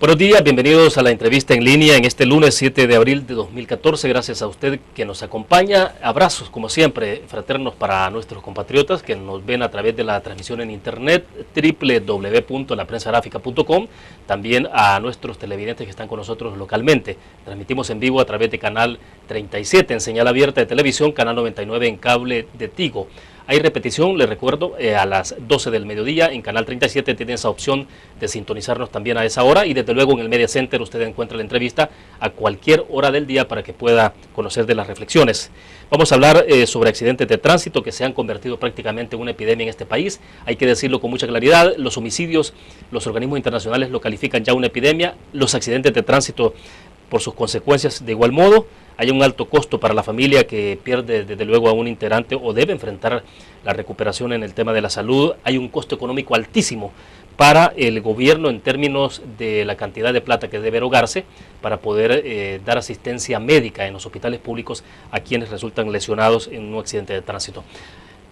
Buenos días, bienvenidos a la entrevista en línea en este lunes 7 de abril de 2014. Gracias a usted que nos acompaña. Abrazos, como siempre, fraternos para nuestros compatriotas que nos ven a través de la transmisión en internet www.laprensagráfica.com. También a nuestros televidentes que están con nosotros localmente. Transmitimos en vivo a través de canal 37 en señal abierta de televisión, canal 99 en cable de Tigo. Hay repetición, les recuerdo, a las 12 del mediodía en Canal 37 tienen esa opción de sintonizarnos también a esa hora y desde luego en el Media Center usted encuentra la entrevista a cualquier hora del día para que pueda conocer de las reflexiones. Vamos a hablar sobre accidentes de tránsito que se han convertido prácticamente en una epidemia en este país. Hay que decirlo con mucha claridad, los homicidios, los organismos internacionales lo califican ya una epidemia, los accidentes de tránsito por sus consecuencias de igual modo. Hay un alto costo para la familia que pierde desde luego a un integrante o debe enfrentar la recuperación en el tema de la salud. Hay un costo económico altísimo para el gobierno en términos de la cantidad de plata que debe erogarse para poder dar asistencia médica en los hospitales públicos a quienes resultan lesionados en un accidente de tránsito.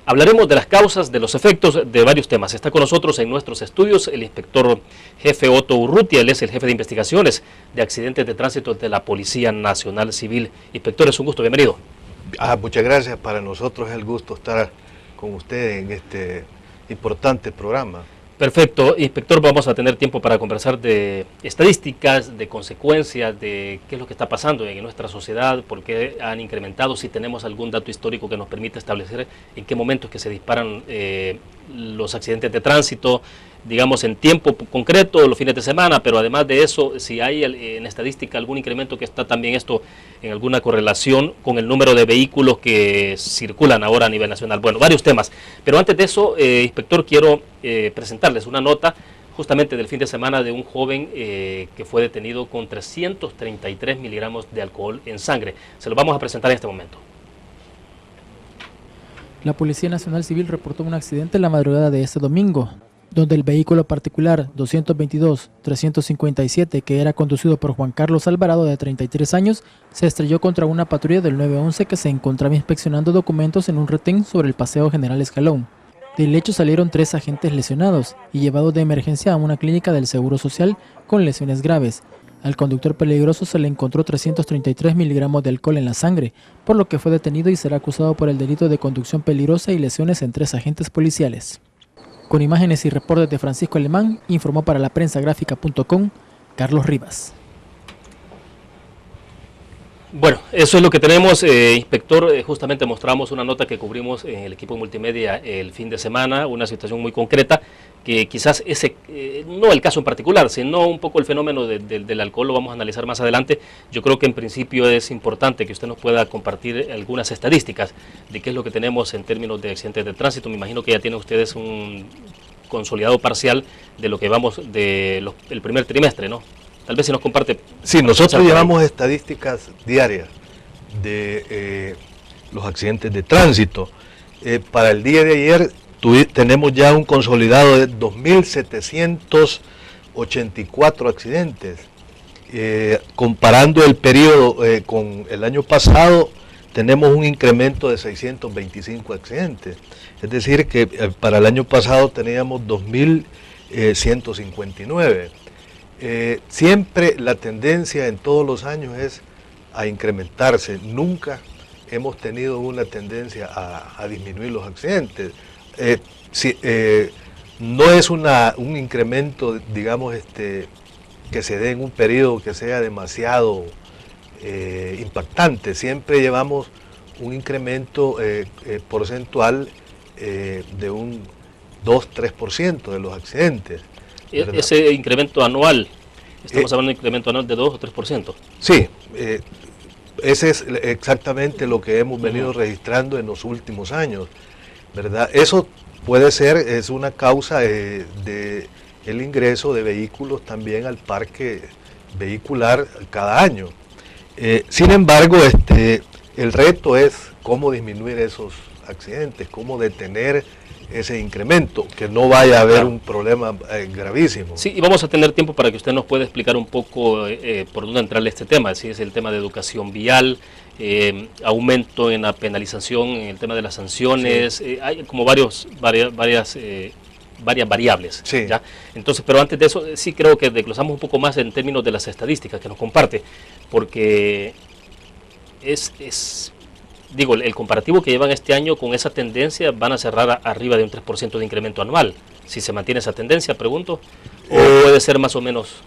Hablaremos de las causas, de los efectos, de varios temas. Está con nosotros en nuestros estudios el inspector jefe Otto Urrutia, él es el jefe de investigaciones de accidentes de tránsito de la Policía Nacional Civil. Inspector, es un gusto, bienvenido. Muchas gracias, para nosotros es el gusto estar con usted en este importante programa. Perfecto, inspector, vamos a tener tiempo para conversar de estadísticas, de consecuencias, de qué es lo que está pasando en nuestra sociedad, por qué han incrementado, si tenemos algún dato histórico que nos permita establecer en qué momentos que se disparan los accidentes de tránsito, digamos en tiempo concreto, los fines de semana, pero además de eso, si hay en estadística algún incremento que está también esto en alguna correlación con el número de vehículos que circulan ahora a nivel nacional. Bueno, varios temas, pero antes de eso, inspector, quiero presentarles una nota justamente del fin de semana de un joven que fue detenido con 333 miligramos de alcohol en sangre. Se lo vamos a presentar en este momento. La Policía Nacional Civil reportó un accidente en la madrugada de este domingo, donde el vehículo particular 222-357, que era conducido por Juan Carlos Alvarado, de 33 años, se estrelló contra una patrulla del 911 que se encontraba inspeccionando documentos en un retén sobre el Paseo General Escalón. Del hecho salieron 3 agentes lesionados y llevados de emergencia a una clínica del Seguro Social con lesiones graves. Al conductor peligroso se le encontró 333 miligramos de alcohol en la sangre, por lo que fue detenido y será acusado por el delito de conducción peligrosa y lesiones en 3 agentes policiales. Con imágenes y reportes de Francisco Alemán, informó para laprensagráfica.com Carlos Rivas. Bueno, eso es lo que tenemos, inspector. Justamente mostramos una nota que cubrimos en el equipo multimedia el fin de semana, una situación muy concreta, que quizás no el caso en particular, sino un poco el fenómeno del alcohol lo vamos a analizar más adelante. Yo creo que en principio es importante que usted nos pueda compartir algunas estadísticas de qué es lo que tenemos en términos de accidentes de tránsito. Me imagino que ya tienen ustedes un consolidado parcial de lo que vamos del primer trimestre, ¿no? Tal vez si nos comparte. Sí, nosotros llevamos estadísticas diarias de los accidentes de tránsito. Para el día de ayer tenemos ya un consolidado de 2.784 accidentes. Comparando el periodo con el año pasado, tenemos un incremento de 625 accidentes. Es decir, que para el año pasado teníamos 2.159. Siempre la tendencia en todos los años es a incrementarse. Nunca hemos tenido una tendencia a disminuir los accidentes. No es un incremento, digamos, que se dé en un periodo que sea demasiado impactante. Siempre llevamos un incremento porcentual de un 2-3% de los accidentes. ¿Verdad? Ese incremento anual, estamos hablando de un incremento anual de 2 o 3%. Sí, ese es exactamente lo que hemos venido registrando en los últimos años, ¿verdad? Eso puede ser, es una causa de el ingreso de vehículos también al parque vehicular cada año. Sin embargo, el reto es cómo disminuir esos accidentes, cómo detener ese incremento, que no vaya a haber un problema gravísimo. Sí, y vamos a tener tiempo para que usted nos pueda explicar un poco por dónde entrarle este tema, si es el tema de educación vial, aumento en la penalización, en el tema de las sanciones, hay como varias varias variables. Sí. ¿Ya? Entonces, pero antes de eso, sí creo que desglosamos un poco más en términos de las estadísticas que nos comparte, porque digo, el comparativo que llevan este año con esa tendencia van a cerrar arriba de un 3% de incremento anual. Si se mantiene esa tendencia, pregunto, o puede ser más o menos.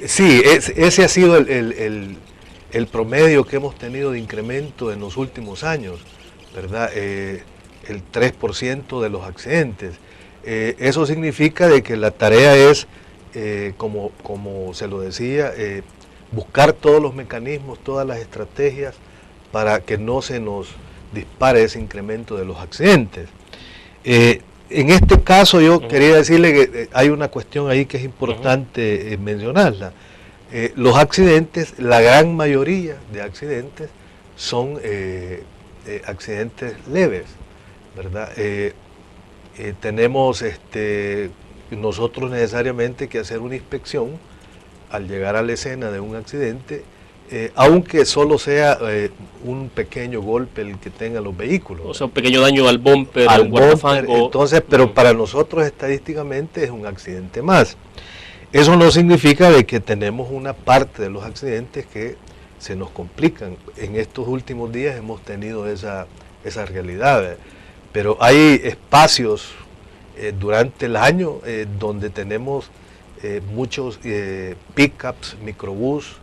Sí, ese ha sido el promedio que hemos tenido de incremento en los últimos años, ¿verdad? El 3% de los accidentes. Eso significa de que la tarea es, como se lo decía, buscar todos los mecanismos, todas las estrategias para que no se nos dispare ese incremento de los accidentes. En este caso yo quería decirle que hay una cuestión ahí que es importante mencionarla. Los accidentes, la gran mayoría de accidentes son accidentes leves, ¿verdad? Tenemos nosotros necesariamente que hacer una inspección al llegar a la escena de un accidente, aunque solo sea un pequeño golpe el que tengan los vehículos. O sea, un pequeño daño al bumper, al un guardafango. Entonces, pero para nosotros estadísticamente es un accidente más. Eso no significa de que tenemos una parte de los accidentes que se nos complican. En estos últimos días hemos tenido esa realidad, pero hay espacios durante el año donde tenemos muchos pickups, microbús,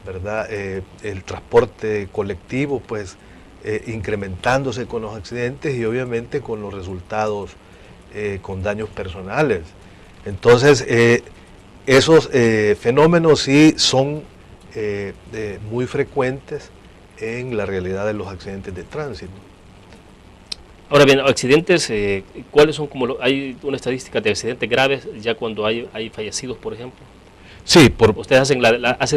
¿verdad? El transporte colectivo, pues incrementándose con los accidentes y obviamente con los resultados con daños personales. Entonces, esos fenómenos sí son muy frecuentes en la realidad de los accidentes de tránsito. Ahora bien, accidentes, ¿cuáles son hay una estadística de accidentes graves ya cuando hay fallecidos, por ejemplo? Sí, ustedes hacen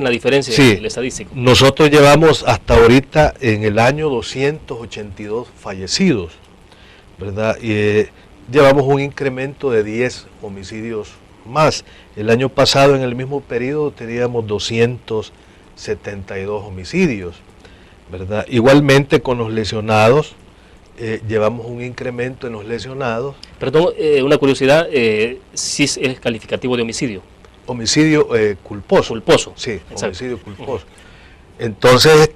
la diferencia sí, en el estadístico. Nosotros llevamos hasta ahorita en el año 282 fallecidos, ¿verdad? Y llevamos un incremento de 10 homicidios más. El año pasado en el mismo periodo teníamos 272 homicidios, ¿verdad? Igualmente con los lesionados, llevamos un incremento en los lesionados. Perdón, una curiosidad, si es calificativo de homicidio. Homicidio culposo. Culposo. Sí, exacto. Homicidio culposo. Entonces,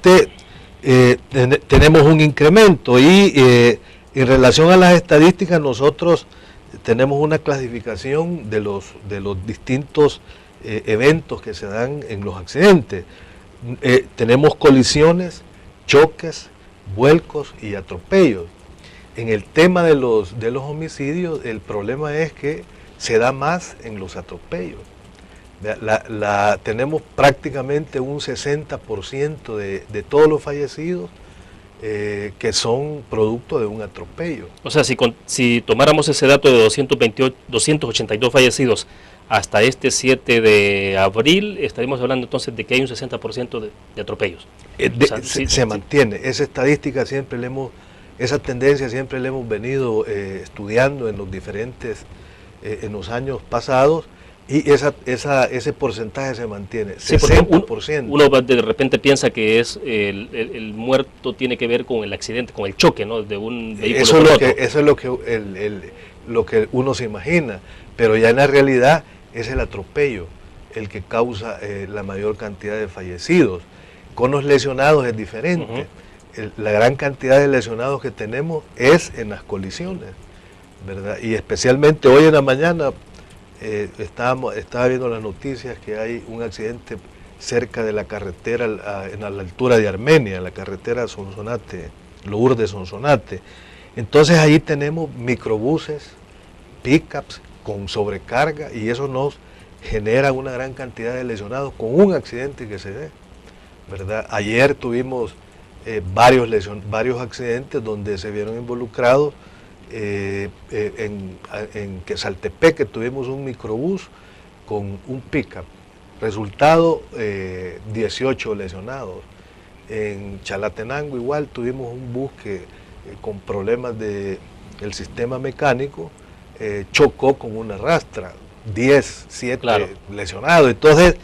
tenemos un incremento y en relación a las estadísticas nosotros tenemos una clasificación de los distintos eventos que se dan en los accidentes. Tenemos colisiones, choques, vuelcos y atropellos. En el tema de los homicidios, el problema es que se da más en los atropellos. Tenemos prácticamente un 60% de todos los fallecidos que son producto de un atropello. O sea, si tomáramos ese dato de 282 fallecidos hasta este 7 de abril, estaríamos hablando entonces de que hay un 60% de atropellos. Se mantiene. Esa estadística esa tendencia siempre la hemos venido estudiando en los diferentes, en los años pasados, y ese porcentaje se mantiene, sí, 60%. Uno de repente piensa que es el muerto tiene que ver con el accidente, con el choque, ¿no? De un vehículo. Eso es lo que uno se imagina, pero ya en la realidad es el atropello el que causa la mayor cantidad de fallecidos. Con los lesionados es diferente. La gran cantidad de lesionados que tenemos es en las colisiones, ¿verdad? Y especialmente hoy en la mañana estaba viendo las noticias que hay un accidente cerca de la carretera, a la altura de Armenia, la carretera Sonsonate, Lourdes-Sonsonate. Entonces ahí tenemos microbuses, pickups con sobrecarga, y eso nos genera una gran cantidad de lesionados con un accidente que se dé, ¿verdad? Ayer tuvimos varios accidentes donde se vieron involucrados. En Quesaltepeque tuvimos un microbús con un pickup, resultado 18 lesionados. En Chalatenango igual tuvimos un bus que con problemas del sistema mecánico chocó con una rastra, 7 claro, lesionados. Entonces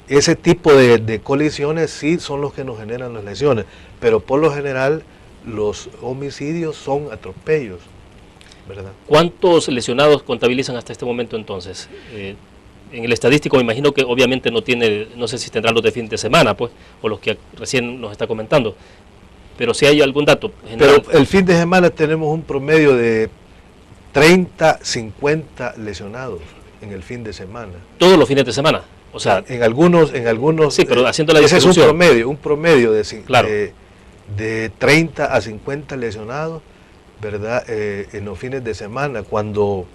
ese tipo de colisiones sí son los que nos generan las lesiones, pero por lo general los homicidios son atropellos, ¿verdad? ¿Cuántos lesionados contabilizan hasta este momento entonces? En el estadístico me imagino que obviamente no sé si tendrán los de fin de semana, pues, o los que recién nos está comentando, pero si hay algún dato general. Pero el fin de semana tenemos un promedio de 30, 50 lesionados en el fin de semana. Todos los fines de semana, o sea. En algunos. Sí, pero haciendo la ese es distribución. un promedio Claro. de 30 a 50 lesionados, ¿verdad? En los fines de semana, cuando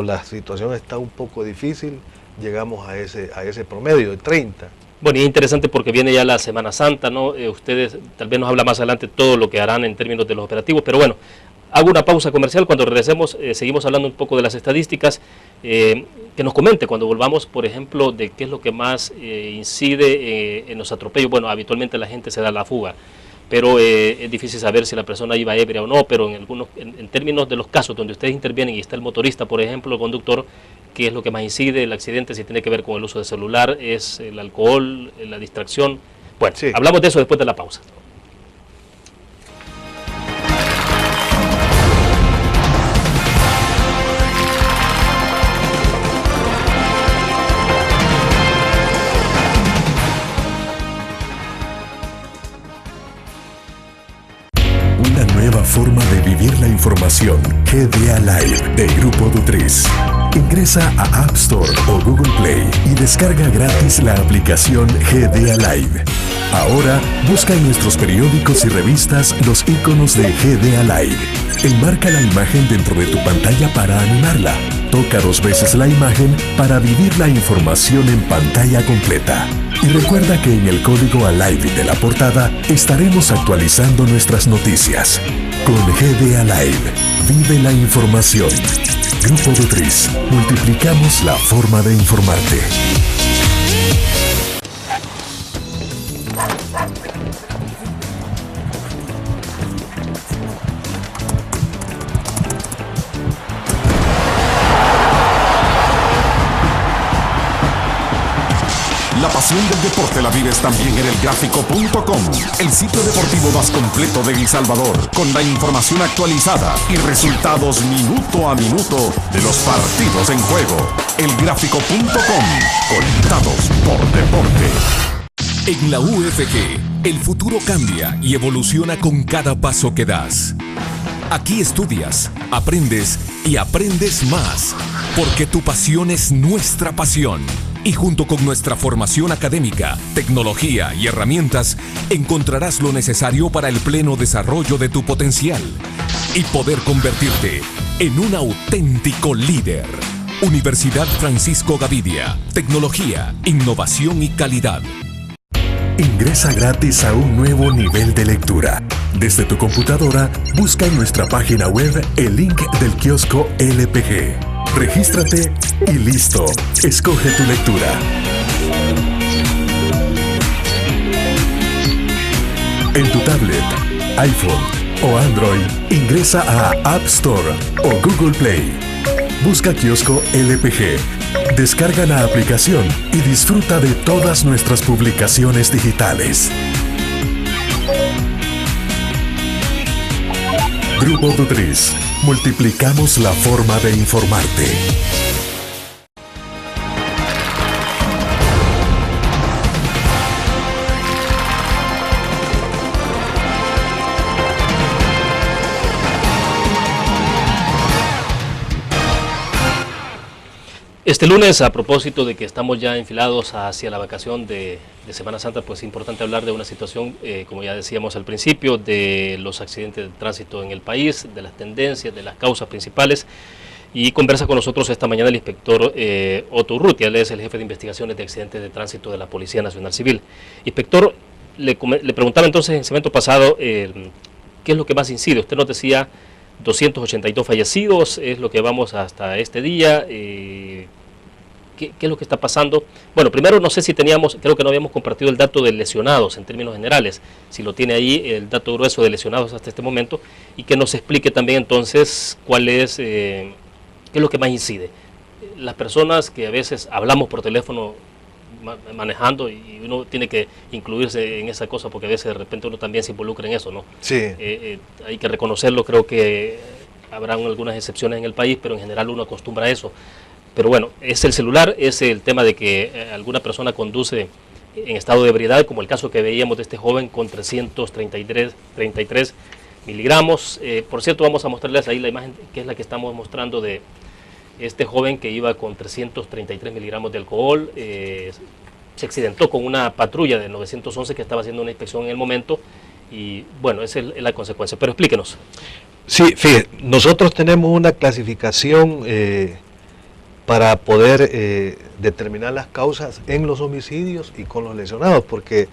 la situación está un poco difícil, llegamos a ese promedio de 30. Bueno, y es interesante porque viene ya la Semana Santa, ¿no? Ustedes tal vez nos habla más adelante todo lo que harán en términos de los operativos, pero bueno, hago una pausa comercial. Cuando regresemos seguimos hablando un poco de las estadísticas, que nos comente cuando volvamos, por ejemplo, de qué es lo que más incide en los atropellos. Bueno, habitualmente la gente se da la fuga, pero es difícil saber si la persona iba ebria o no, pero en términos de los casos donde ustedes intervienen y está el motorista, por ejemplo, el conductor, ¿qué es lo que más incide? El accidente, si tiene que ver con el uso de celular, es el alcohol, la distracción. Bueno, sí. Hablamos de eso después de la pausa. Forma de vivir la información. GDA Live de Grupo Dutriz. Ingresa a App Store o Google Play y descarga gratis la aplicación GDA Live. Ahora busca en nuestros periódicos y revistas los iconos de GDA Live. Enmarca la imagen dentro de tu pantalla para animarla. Toca 2 veces la imagen para vivir la información en pantalla completa. Y recuerda que en el código ALIVE de la portada estaremos actualizando nuestras noticias. Con GDA Live, vive la información. Grupo Dutriz, multiplicamos la forma de informarte. La pasión del deporte la vives también en elgráfico.com, el sitio deportivo más completo de El Salvador, con la información actualizada y resultados minuto a minuto de los partidos en juego. Elgráfico.com, conectados por deporte. En la UFG, el futuro cambia y evoluciona con cada paso que das. Aquí estudias, aprendes y aprendes más, porque tu pasión es nuestra pasión. Y junto con nuestra formación académica, tecnología y herramientas, encontrarás lo necesario para el pleno desarrollo de tu potencial y poder convertirte en un auténtico líder. Universidad Francisco Gavidia, tecnología, innovación y calidad. Ingresa gratis a un nuevo nivel de lectura. Desde tu computadora, busca en nuestra página web el link del kiosco LPG. Regístrate y listo. Escoge tu lectura. En tu tablet, iPhone o Android, ingresa a App Store o Google Play. Busca kiosco LPG. Descarga la aplicación y disfruta de todas nuestras publicaciones digitales. Grupo Dutriz. Multiplicamos la forma de informarte. Este lunes, a propósito de que estamos ya enfilados hacia la vacación de Semana Santa, pues es importante hablar de una situación, como ya decíamos al principio, de los accidentes de tránsito en el país, de las tendencias, de las causas principales. Y conversa con nosotros esta mañana el inspector Otto Urrutia, él es el jefe de investigaciones de accidentes de tránsito de la Policía Nacional Civil. Inspector, le preguntaba entonces en el segmento pasado, ¿qué es lo que más incide? Usted nos decía 282 fallecidos, es lo que vamos hasta este día. ¿Qué es lo que está pasando? Bueno, primero no sé si teníamos, creo que no habíamos compartido el dato de lesionados en términos generales, si lo tiene ahí el dato grueso de lesionados hasta este momento, y que nos explique también entonces cuál es, qué es lo que más incide. Las personas que a veces hablamos por teléfono manejando y uno tiene que incluirse en esa cosa porque a veces de repente uno también se involucra en eso, ¿no? Sí. Hay que reconocerlo, creo que habrán algunas excepciones en el país, pero en general uno acostumbra a eso. Pero bueno, es el celular, es el tema de que alguna persona conduce en estado de ebriedad, como el caso que veíamos de este joven con 333 miligramos. Por cierto, vamos a mostrarles ahí la imagen que es la que estamos mostrando de este joven que iba con 333 miligramos de alcohol. Se accidentó con una patrulla de 911 que estaba haciendo una inspección en el momento y bueno, esa es la consecuencia. Pero explíquenos. Sí, fíjate, nosotros tenemos una clasificación para poder determinar las causas en los homicidios y con los lesionados, porque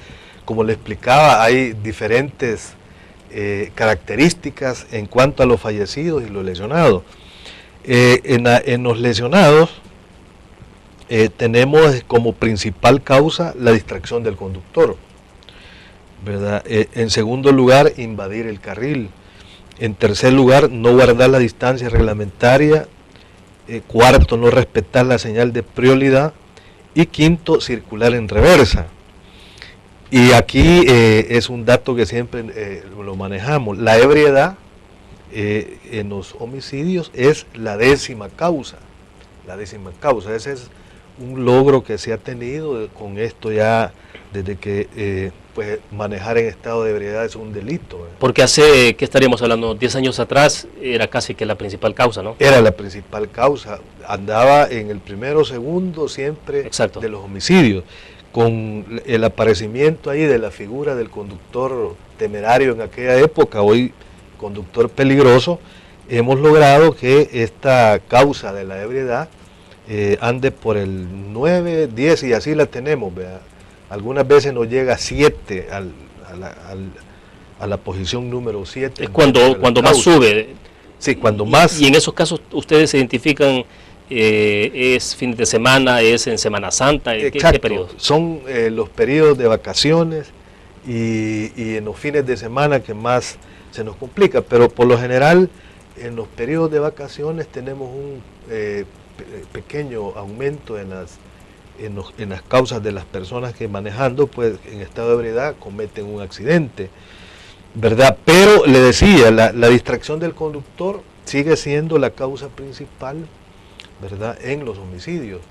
como le explicaba, hay diferentes características en cuanto a los fallecidos y los lesionados. En los lesionados tenemos como principal causa la distracción del conductor, ¿verdad? En segundo lugar, invadir el carril. En tercer lugar, no guardar la distancia reglamentaria. Cuarto, no respetar la señal de prioridad. Y quinto, circular en reversa. Y aquí es un dato que siempre lo manejamos. La ebriedad en los homicidios es la 10ª causa. La 10ª causa. Ese es un logro que se ha tenido con esto ya desde que pues manejar en estado de ebriedad es un delito. Porque hace, ¿qué estaríamos hablando? 10 años atrás era casi que la principal causa, ¿no? Era la principal causa. Andaba en el primero o segundo siempre. Exacto. De los homicidios. Con el aparecimiento ahí de la figura del conductor temerario en aquella época, hoy conductor peligroso, hemos logrado que esta causa de la ebriedad ande por el 9, 10 y así la tenemos, ¿verdad? Algunas veces nos llega a 7, a la posición número 7. Es cuando más sube. Sí, cuando más. Y en esos casos ustedes se identifican, ¿es fin de semana, es en Semana Santa? Exacto. ¿Qué periodos? Son los periodos de vacaciones y en los fines de semana que más se nos complica, pero por lo general en los periodos de vacaciones tenemos un pequeño aumento en las causas de las personas que manejando pues en estado de ebriedad cometen un accidente, ¿verdad? Pero le decía, la distracción del conductor sigue siendo la causa principal, ¿verdad?, en los homicidios,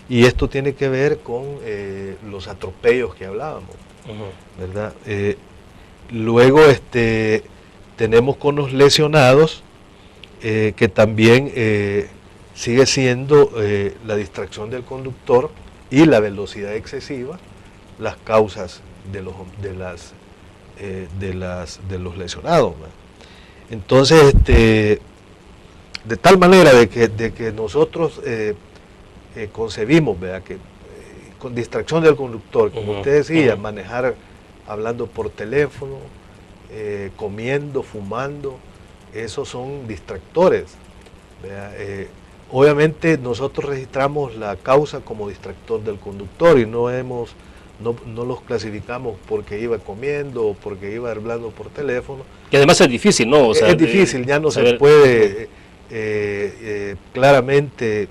y esto tiene que ver con los atropellos que hablábamos, ¿verdad? Luego tenemos con los lesionados que también sigue siendo la distracción del conductor y la velocidad excesiva las causas de los lesionados, ¿verdad? Entonces, de tal manera de que nosotros concebimos, ¿verdad?, que con distracción del conductor, como usted decía, manejar hablando por teléfono, comiendo, fumando, esos son distractores, ¿verdad? Obviamente nosotros registramos la causa como distractor del conductor y no los clasificamos porque iba comiendo o porque iba hablando por teléfono. Que además es difícil, ¿no? O sea, es difícil, ya no saber. Se puede claramente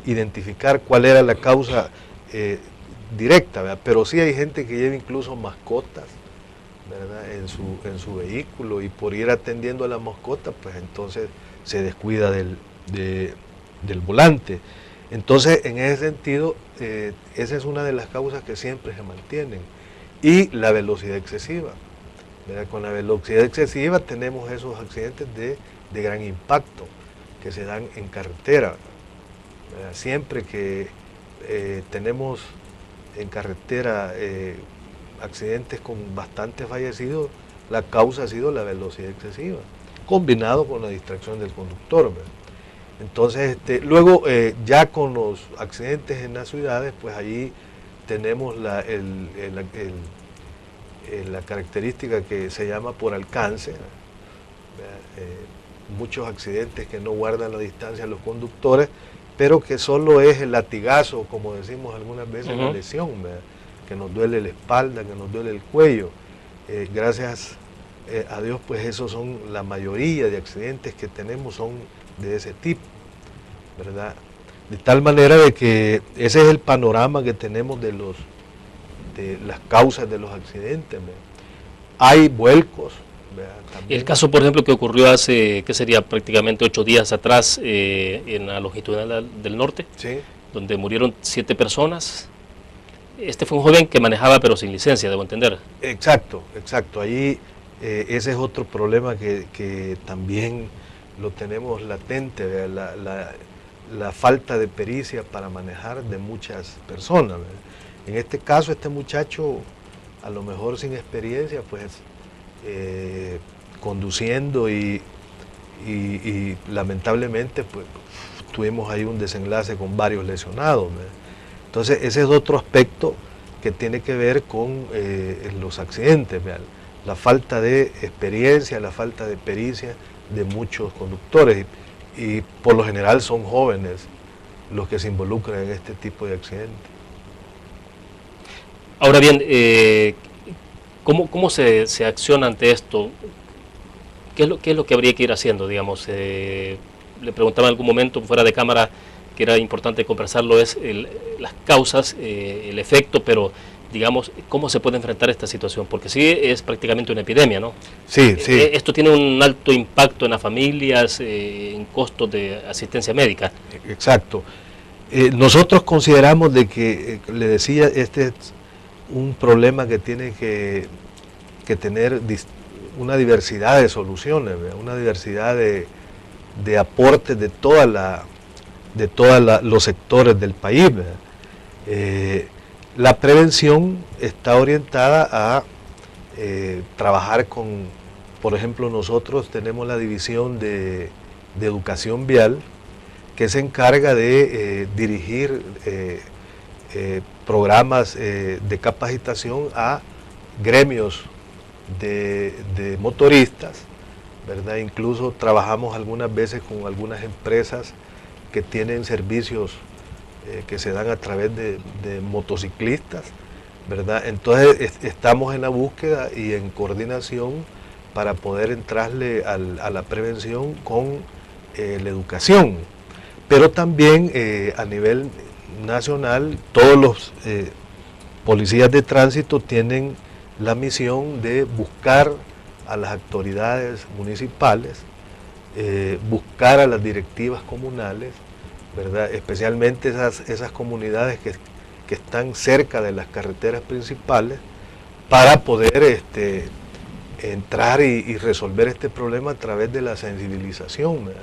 identificar cuál era la causa directa, ¿verdad? Pero sí hay gente que lleva incluso mascotas, ¿verdad?, en su vehículo, y por ir atendiendo a la mascota, pues entonces se descuida del volante. Entonces, en ese sentido, esa es una de las causas que siempre se mantienen. Y la velocidad excesiva, ¿verdad? Con la velocidad excesiva tenemos esos accidentes de gran impacto que se dan en carretera, ¿verdad? Siempre que tenemos en carretera accidentes con bastantes fallecidos, la causa ha sido la velocidad excesiva, combinado con la distracción del conductor, ¿verdad? Entonces, luego ya con los accidentes en las ciudades, pues allí tenemos la característica que se llama por alcance, muchos accidentes que no guardan la distancia a los conductores, pero que solo es el latigazo, como decimos algunas veces, la lesión, ¿verdad?, que nos duele la espalda, que nos duele el cuello. Gracias a Dios, pues esos son la mayoría de accidentes que tenemos son de ese tipo, ¿verdad? De tal manera de que ese es el panorama que tenemos de las causas de los accidentes, ¿verdad? Hay vuelcos, El caso, por ejemplo, que ocurrió hace, ¿qué sería? Prácticamente 8 días atrás en la longitudinal del norte, ¿sí? Donde murieron 7 personas. Este fue un joven que manejaba pero sin licencia, debo entender. Exacto, exacto. Ahí ese es otro problema que también lo tenemos latente, la falta de pericia para manejar de muchas personas, ¿verdad? En este caso, este muchacho, a lo mejor sin experiencia, pues conduciendo y lamentablemente pues tuvimos ahí un desenlace con varios lesionados, ¿verdad? Entonces ese es otro aspecto que tiene que ver con los accidentes, ¿verdad? La falta de experiencia, la falta de pericia de muchos conductores y por lo general son jóvenes los que se involucran en este tipo de accidentes. Ahora bien, ¿cómo se acciona ante esto? ¿Qué es lo que habría que ir haciendo, digamos? Le preguntaba en algún momento fuera de cámara que era importante conversarlo, es las causas, el efecto, pero digamos, ¿cómo se puede enfrentar esta situación? Porque sí es prácticamente una epidemia, ¿no? Sí, sí. Esto tiene un alto impacto en las familias, en costos de asistencia médica. Exacto. Nosotros consideramos de que, le decía, este es un problema que tiene que tener una diversidad de soluciones, ¿verdad? Una diversidad de aportes de todos los sectores del país, ¿verdad? La prevención está orientada a trabajar con, por ejemplo, nosotros tenemos la división de educación vial que se encarga de dirigir programas de capacitación a gremios de motoristas, ¿verdad? Incluso trabajamos algunas veces con algunas empresas que tienen servicios que se dan a través de motociclistas, ¿verdad? Entonces estamos en la búsqueda y en coordinación para poder entrarle a la prevención con la educación, pero también a nivel nacional todos los policías de tránsito tienen la misión de buscar a las autoridades municipales, buscar a las directivas comunales, ¿verdad? Especialmente esas comunidades que están cerca de las carreteras principales para poder entrar y resolver este problema a través de la sensibilización, ¿verdad?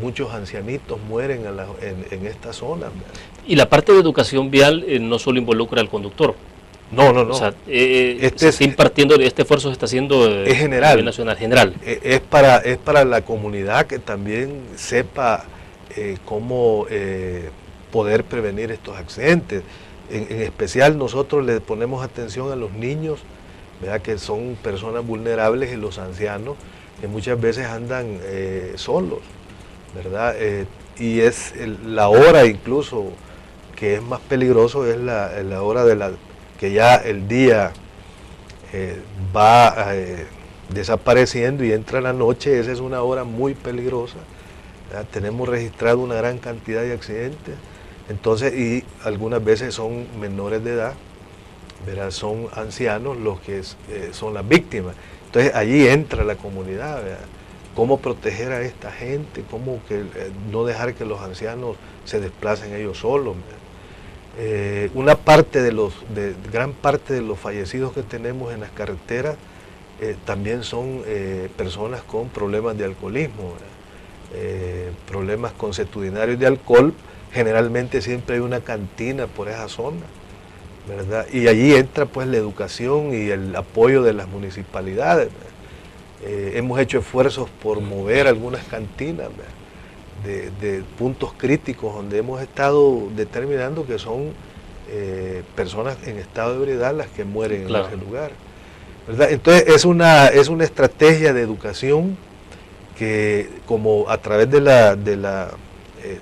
Muchos ancianitos mueren en esta zona, ¿verdad? Y la parte de educación vial no solo involucra al conductor. No. O sea, se está impartiendo, este esfuerzo se está haciendo es general, a nivel nacional, general. Es para la comunidad que también sepa cómo poder prevenir estos accidentes. En especial nosotros le ponemos atención a los niños, ¿verdad? Que son personas vulnerables, y los ancianos que muchas veces andan solos, ¿verdad? Y es la hora incluso que es más peligroso, es la hora que ya el día va desapareciendo y entra la noche. Esa es una hora muy peligrosa, ¿verdad? Tenemos registrado una gran cantidad de accidentes, entonces, y algunas veces son menores de edad, ¿verdad? Son ancianos los que son las víctimas. Entonces allí entra la comunidad, ¿verdad? Cómo proteger a esta gente, cómo no dejar que los ancianos se desplacen ellos solos, ¿verdad? Gran parte de los fallecidos que tenemos en las carreteras también son personas con problemas de alcoholismo, problemas consuetudinarios de alcohol. Generalmente siempre hay una cantina por esa zona, ¿verdad? Y allí entra pues la educación y el apoyo de las municipalidades, ¿verdad? Hemos hecho esfuerzos por mover algunas cantinas, ¿verdad? De puntos críticos donde hemos estado determinando que son personas en estado de ebriedad las que mueren, claro, en ese lugar, ¿verdad? Entonces es una estrategia de educación que, como a través de la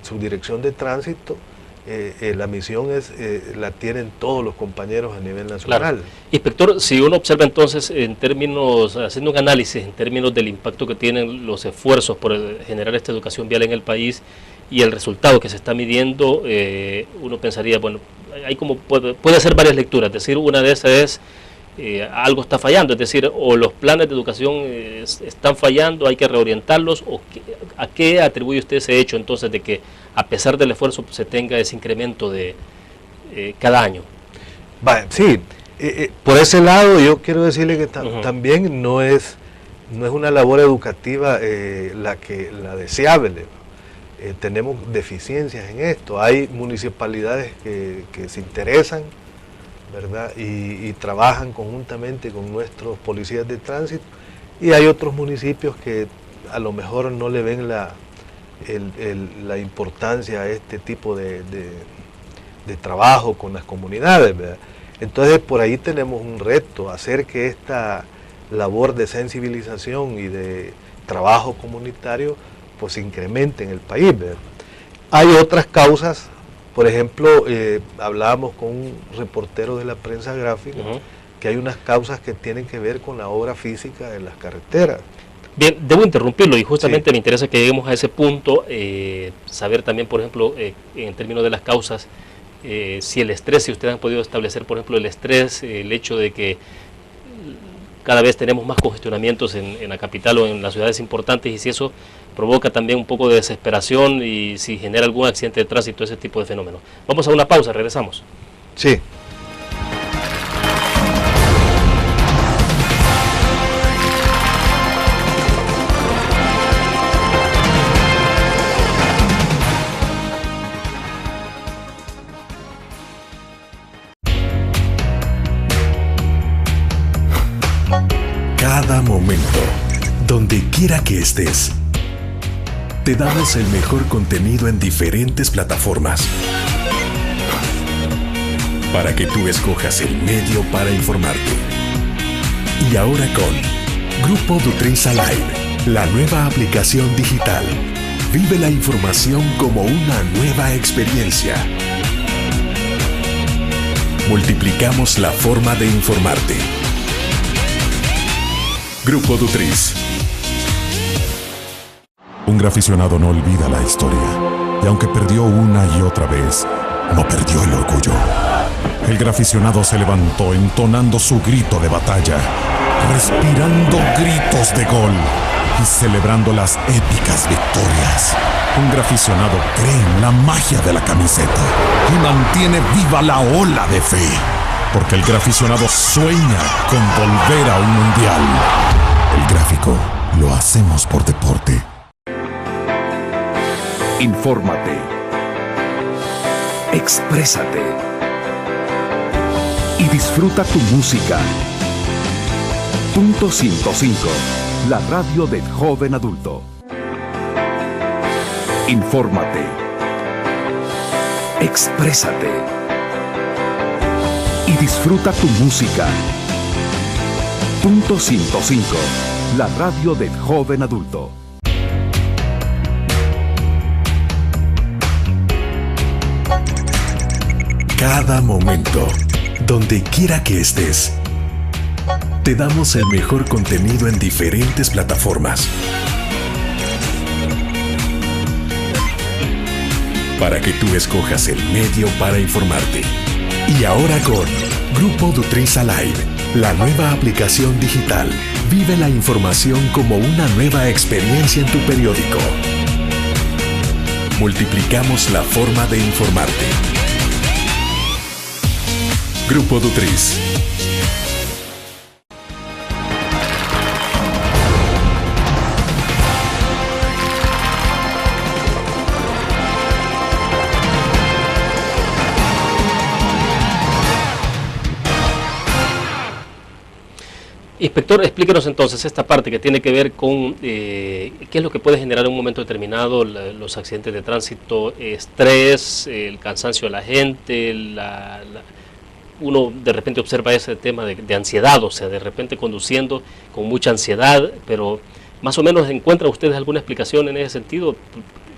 subdirección de tránsito, la misión la tienen todos los compañeros a nivel nacional. Claro. Inspector, si uno observa entonces en términos, haciendo un análisis en términos del impacto que tienen los esfuerzos por generar esta educación vial en el país y el resultado que se está midiendo, uno pensaría, bueno, hay como puede hacer varias lecturas. Es decir, una de esas es algo está fallando, es decir, o los planes de educación están fallando, hay que reorientarlos, o ¿a qué atribuye usted ese hecho entonces de que a pesar del esfuerzo se tenga ese incremento de cada año? Sí, por ese lado yo quiero decirle que también no es una labor educativa la deseable. Tenemos deficiencias en esto. Hay municipalidades que se interesan, ¿verdad? Y trabajan conjuntamente con nuestros policías de tránsito, y hay otros municipios que a lo mejor no le ven la importancia a este tipo de trabajo con las comunidades, ¿verdad? Entonces por ahí tenemos un reto, hacer que esta labor de sensibilización y de trabajo comunitario pues se incremente en el país, ¿verdad? Hay otras causas, por ejemplo, hablábamos con un reportero de la prensa gráfica, que hay unas causas que tienen que ver con la obra física de las carreteras. Bien, debo interrumpirlo y justamente me interesa que lleguemos a ese punto, saber también, por ejemplo, en términos de las causas, si el estrés, si ustedes han podido establecer, por ejemplo, el estrés, el hecho de que cada vez tenemos más congestionamientos en la capital o en las ciudades importantes, y si eso provoca también un poco de desesperación y si genera algún accidente de tránsito, ese tipo de fenómenos. Vamos a una pausa, regresamos. Sí. Cada momento, donde quiera que estés, te damos el mejor contenido en diferentes plataformas para que tú escojas el medio para informarte. Y ahora con Grupo Dutriza Live, la nueva aplicación digital. Vive la información como una nueva experiencia. Multiplicamos la forma de informarte. Grupo Dutriz. Un graficionado no olvida la historia, y aunque perdió una y otra vez, no perdió el orgullo. El graficionado se levantó entonando su grito de batalla, respirando gritos de gol y celebrando las épicas victorias. Un graficionado cree en la magia de la camiseta y mantiene viva la ola de fe, porque el graficionado sueña con volver a un mundial. El gráfico lo hacemos por deporte. Infórmate. Exprésate. Y disfruta tu música. Punto 105. La radio del joven adulto. Infórmate. Exprésate. Y disfruta tu música. Punto 105. La radio del joven adulto. Cada momento, donde quiera que estés, te damos el mejor contenido en diferentes plataformas para que tú escojas el medio para informarte. Y ahora con Grupo Dutriza Live, la nueva aplicación digital. Vive la información como una nueva experiencia en tu periódico. Multiplicamos la forma de informarte. Grupo Dutriz. Inspector, explíquenos entonces esta parte que tiene que ver con qué es lo que puede generar en un momento determinado los accidentes de tránsito, estrés, el cansancio de la gente, uno de repente observa ese tema de ansiedad, o sea, de repente conduciendo con mucha ansiedad, pero más o menos ¿encuentran ustedes alguna explicación en ese sentido?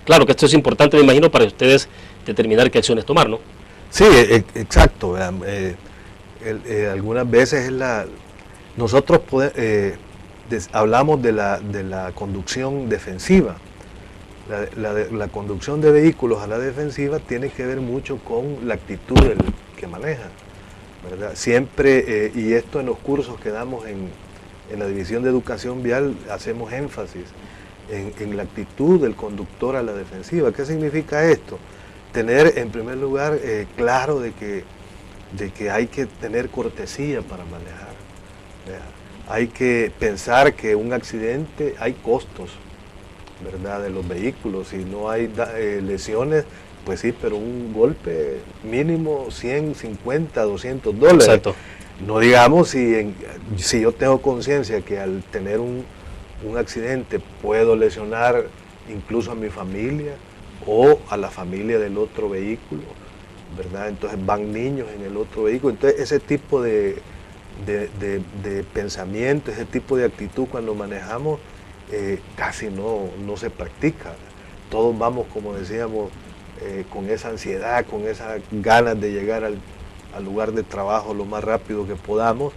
Claro que esto es importante, me imagino, para ustedes determinar qué acciones tomar, ¿no? Sí, exacto. Algunas veces nosotros hablamos de la conducción defensiva. La conducción de vehículos a la defensiva tiene que ver mucho con la actitud del que maneja. ¿verdad? Siempre, y esto en los cursos que damos en la División de Educación Vial, hacemos énfasis en la actitud del conductor a la defensiva. ¿Qué significa esto? Tener en primer lugar claro de que hay que tener cortesía para manejar, ¿verdad? Hay que pensar que un accidente, hay costos, ¿verdad?, de los vehículos. Si no hay lesiones, pues sí, pero un golpe mínimo 100, 50, $200. Exacto. No digamos si yo tengo conciencia que al tener un accidente puedo lesionar incluso a mi familia o a la familia del otro vehículo, ¿verdad? Entonces van niños en el otro vehículo. Entonces ese tipo de pensamiento, ese tipo de actitud cuando manejamos casi no se practica. Todos vamos, como decíamos, con esa ansiedad, con esas ganas de llegar al lugar de trabajo lo más rápido que podamos,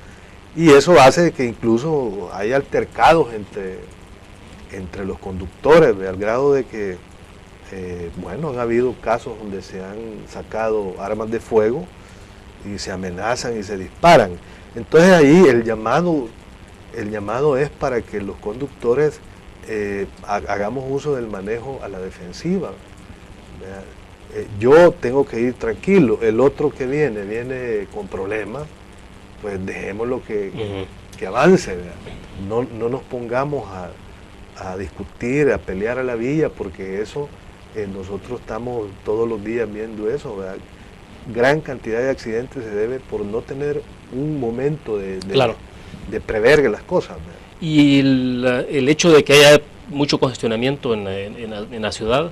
y eso hace que incluso hay altercados entre los conductores, al grado de que, bueno, han habido casos donde se han sacado armas de fuego y se amenazan y se disparan. Entonces ahí el llamado es para que los conductores hagamos uso del manejo a la defensiva. Yo tengo que ir tranquilo, el otro que viene con problemas, pues dejémoslo que avance, ¿verdad? No nos pongamos a discutir, a pelear a la vía, porque eso, nosotros estamos todos los días viendo eso, ¿verdad? Gran cantidad de accidentes se debe por no tener un momento de prever las cosas, ¿verdad? Y el hecho de que haya mucho congestionamiento en la ciudad,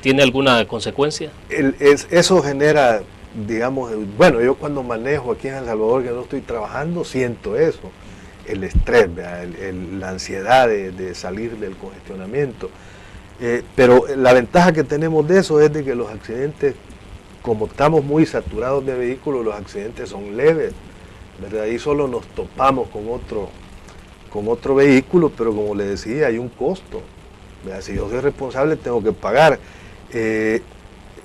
¿tiene alguna consecuencia? Eso genera, digamos, bueno, yo cuando manejo aquí en El Salvador, que no estoy trabajando, siento eso, el estrés, la ansiedad de salir del congestionamiento. Pero la ventaja que tenemos de eso es de que los accidentes, como estamos muy saturados de vehículos, los accidentes son leves, ¿verdad? Ahí solo nos topamos con otro vehículo, pero como le decía, hay un costo, ¿verdad? Si yo soy responsable, tengo que pagar.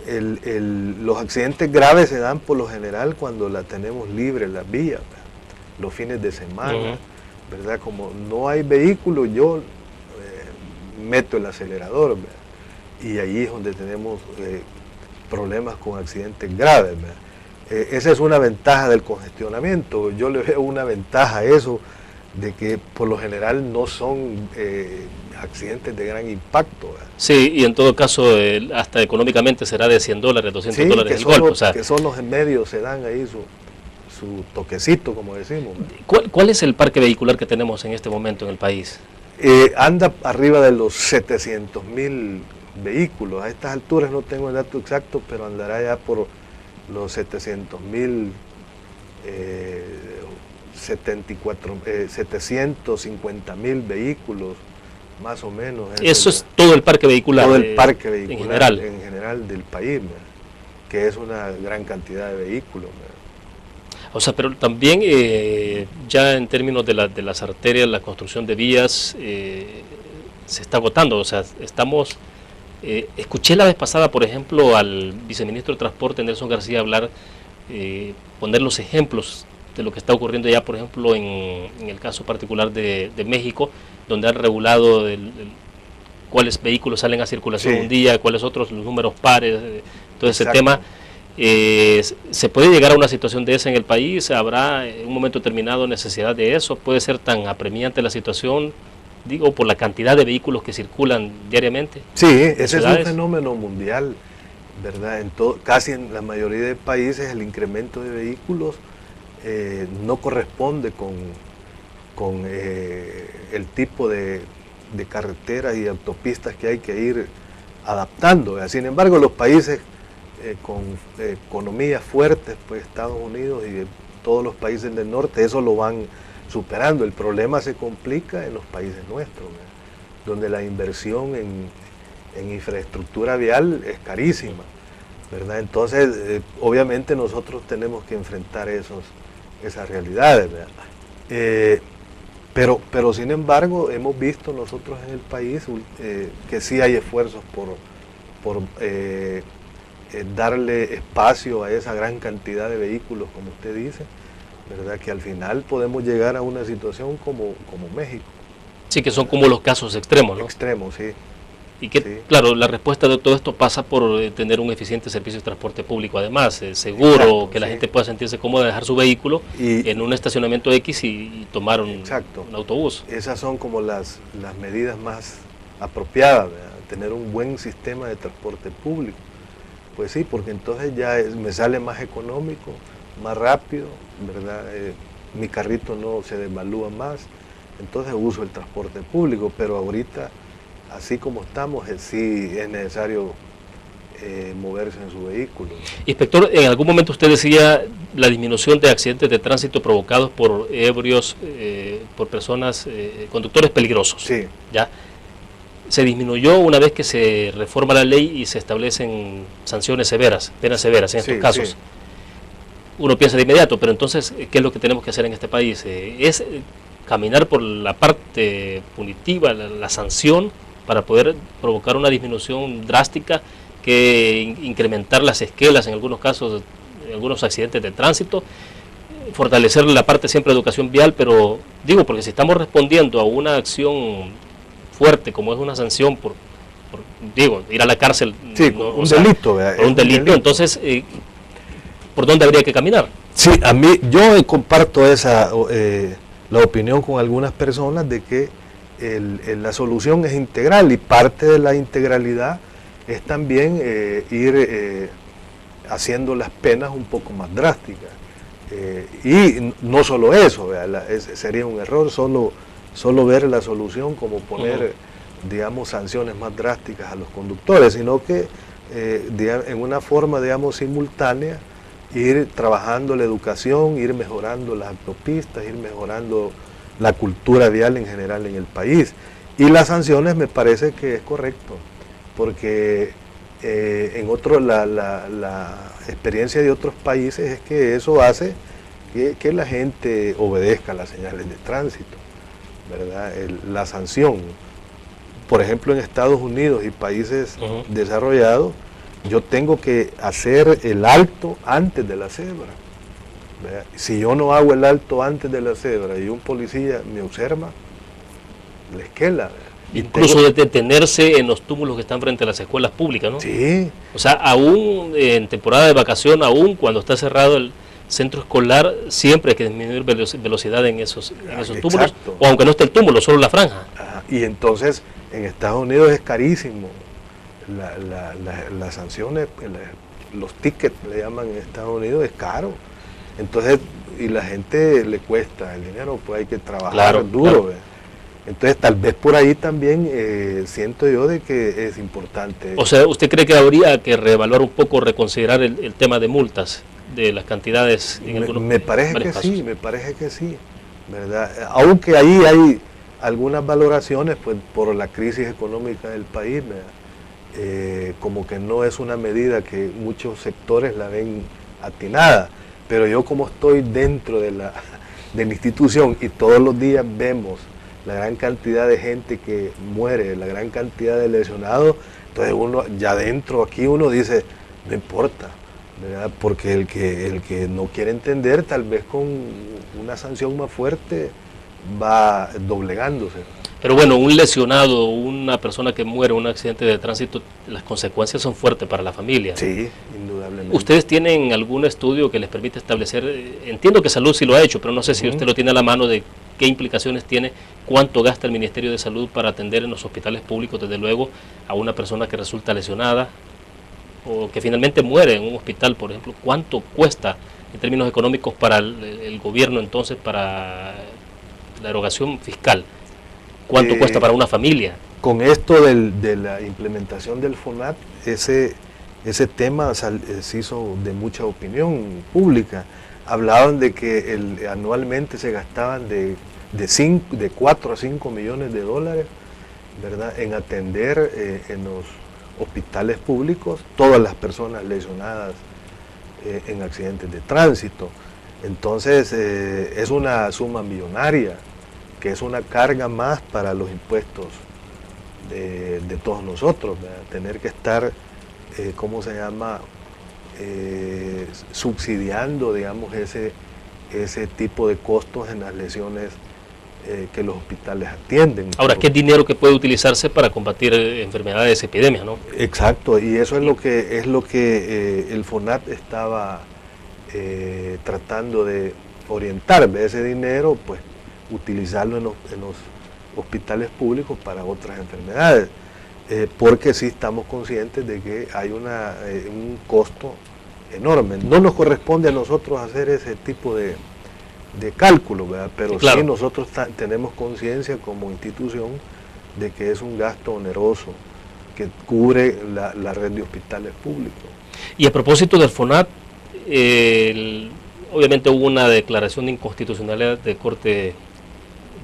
Los accidentes graves se dan por lo general cuando la tenemos libre las vías, ¿verdad? Los fines de semana, ¿verdad? Como no hay vehículo, yo meto el acelerador, ¿verdad? Y ahí es donde tenemos problemas con accidentes graves, ¿verdad? Esa es una ventaja del congestionamiento. Yo le veo una ventaja a eso, de que por lo general no son accidentes de gran impacto, ¿verdad? Sí, y en todo caso, hasta económicamente será de $100, $200 el golpe. O sea, que son los en medio, se dan ahí su toquecito, como decimos. ¿Cuál es el parque vehicular que tenemos en este momento en el país? Anda arriba de los 700.000 vehículos. A estas alturas no tengo el dato exacto, pero andará ya por los 700.000, 750.000 vehículos, más o menos. Eso es todo el parque vehicular. Todo el parque vehicular en general del país, ¿verdad? Que es una gran cantidad de vehículos, ¿verdad? O sea, pero también ya en términos de las arterias, la construcción de vías se está agotando. O sea, estamos... escuché la vez pasada, por ejemplo, al viceministro de Transporte, Nelson García, hablar, poner los ejemplos de lo que está ocurriendo ya, por ejemplo, en el caso particular de México, donde han regulado cuáles vehículos salen a circulación un día, cuáles otros, los números pares, todo ese tema. ¿Se puede llegar a una situación de esa en el país? ¿Habrá en un momento determinado necesidad de eso? ¿Puede ser tan apremiante la situación, digo, por la cantidad de vehículos que circulan diariamente? Sí, ese es un fenómeno mundial, ¿verdad? Casi en la mayoría de países el incremento de vehículos no corresponde con el tipo de carreteras y autopistas que hay que ir adaptando, ¿verdad? Sin embargo, los países con economías fuertes, pues Estados Unidos y todos los países del norte, eso lo van superando. El problema se complica en los países nuestros, ¿verdad? Donde la inversión en infraestructura vial es carísima, ¿verdad? Entonces, obviamente nosotros tenemos que enfrentar esas realidades, ¿verdad? Pero sin embargo, hemos visto nosotros en el país que sí hay esfuerzos por darle espacio a esa gran cantidad de vehículos, como usted dice, ¿verdad? Que al final podemos llegar a una situación como México. Sí, que son como los casos extremos, ¿no? Extremos, sí. Y que, Sí. claro, la respuesta de todo esto pasa por tener un eficiente servicio de transporte público, además, seguro, Exacto, que la sí. gente pueda sentirse cómoda de dejar su vehículo Y- en un estacionamiento X y tomar Exacto. un autobús. Esas son como las medidas más apropiadas, ¿verdad? Tener un buen sistema de transporte público. Pues sí, porque entonces ya me sale más económico, más rápido, ¿verdad? Mi carrito no se devalúa más, entonces uso el transporte público, pero ahorita, así como estamos, sí es necesario moverse en su vehículo, ¿no? Inspector, en algún momento usted decía la disminución de accidentes de tránsito provocados por ebrios, por personas, conductores peligrosos. Sí. ¿Ya? Se disminuyó una vez que se reforma la ley y se establecen sanciones severas, penas severas en estos Sí, casos. sí. Uno piensa de inmediato, pero entonces, ¿qué es lo que tenemos que hacer en este país? ¿Es caminar por la parte punitiva, la sanción, para poder provocar una disminución drástica, que incrementar las esquelas en algunos casos, en algunos accidentes de tránsito, fortalecer la parte siempre de educación vial? Pero digo, porque si estamos respondiendo a una acción fuerte como es una sanción por digo, ir a la cárcel, Sí, no, un o sea, delito, ¿verdad? por un Es delito, entonces, ¿por dónde habría que caminar? Sí, a mí, yo comparto la opinión con algunas personas de que la solución es integral, y parte de la integralidad es también ir haciendo las penas un poco más drásticas. Y no solo eso, sería un error solo ver la solución como poner, digamos, sanciones más drásticas a los conductores, sino que en una forma, digamos, simultánea, ir trabajando la educación, ir mejorando las autopistas, ir mejorando la cultura vial en general en el país. Y las sanciones me parece que es correcto, porque la experiencia de otros países es que eso hace que la gente obedezca las señales de tránsito, ¿verdad? La sanción, por ejemplo, en Estados Unidos y países desarrollados, yo tengo que hacer el alto antes de la cebra, ¿verdad? Si yo no hago el alto antes de la cebra y un policía me observa, le esquela, ¿verdad? Incluso de detenerse en los túmulos que están frente a las escuelas públicas, ¿no? Sí. O sea, aún en temporada de vacación, aún cuando está cerrado el centro escolar, siempre hay que disminuir velocidad en esos túmulos, Exacto. o aunque no esté el túmulo, solo la franja. Y entonces en Estados Unidos es carísimo. Las sanciones, los tickets le llaman en Estados Unidos, es caro. Entonces, y la gente le cuesta el dinero, pues hay que trabajar duro. Claro. ¿Verdad? Entonces, tal vez por ahí también siento yo de que es importante. O sea, ¿usted cree que habría que reevaluar un poco, reconsiderar el tema de multas, de las cantidades en algunos Me parece que varios sí, casos? me parece que sí, ¿verdad? Aunque ahí hay algunas valoraciones, pues por la crisis económica del país, ¿verdad? Como que no es una medida que muchos sectores la ven atinada, pero yo como estoy dentro de la institución y todos los días vemos la gran cantidad de gente que muere, la gran cantidad de lesionados, entonces uno ya dentro aquí uno dice, no importa, ¿verdad? Porque el que no quiere entender, tal vez con una sanción más fuerte va doblegándose. Pero bueno, un lesionado, una persona que muere en un accidente de tránsito, las consecuencias son fuertes para la familia. Sí, indudablemente. ¿Ustedes tienen algún estudio que les permite establecer, entiendo que Salud sí lo ha hecho, pero no sé si usted lo tiene a la mano, de qué implicaciones tiene, cuánto gasta el Ministerio de Salud para atender en los hospitales públicos, desde luego, a una persona que resulta lesionada o que finalmente muere en un hospital, por ejemplo? ¿Cuánto cuesta en términos económicos para el gobierno entonces, para la erogación fiscal? ¿Cuánto cuesta para una familia? Con esto de la implementación del FONAT, ese tema se hizo de mucha opinión pública. Hablaban de que anualmente se gastaban de 4 a 5 millones de dólares, ¿verdad?, en atender en los hospitales públicos todas las personas lesionadas en accidentes de tránsito. Entonces es una suma millonaria, que es una carga más para los impuestos de todos nosotros, ¿verdad? Tener que estar, ¿cómo se llama?, subsidiando, digamos, ese tipo de costos en las lesiones que los hospitales atienden. Ahora, ¿qué dinero que puede utilizarse para combatir enfermedades, epidemias, no? Exacto, y eso es lo que el FONAT estaba tratando de orientar. Ese dinero, pues, utilizarlo en los hospitales públicos para otras enfermedades, porque sí estamos conscientes de que hay un costo enorme. No nos corresponde a nosotros hacer ese tipo de cálculo, ¿verdad? Pero claro, sí nosotros tenemos conciencia como institución de que es un gasto oneroso que cubre la red de hospitales públicos. Y a propósito del FONAT, obviamente hubo una declaración de inconstitucionalidad de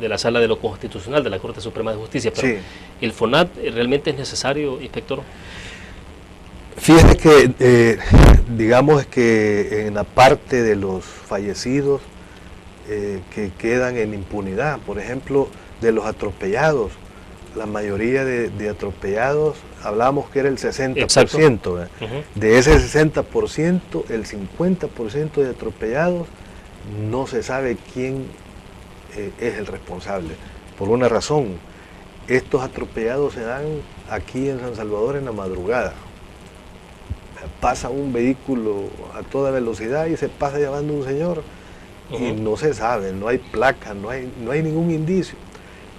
la Sala de lo Constitucional de la Corte Suprema de Justicia, pero sí, ¿el FONAT realmente es necesario, inspector? Fíjese que digamos que en la parte de los fallecidos que quedan en impunidad, por ejemplo, de los atropellados, la mayoría de atropellados, hablábamos que era el 60%, de ese 60%, el 50% de atropellados no se sabe quién es el responsable, por una razón: estos atropellados se dan aquí en San Salvador en la madrugada. Pasa un vehículo a toda velocidad y se pasa llevando un señor y no se sabe, no hay placa, no hay ningún indicio.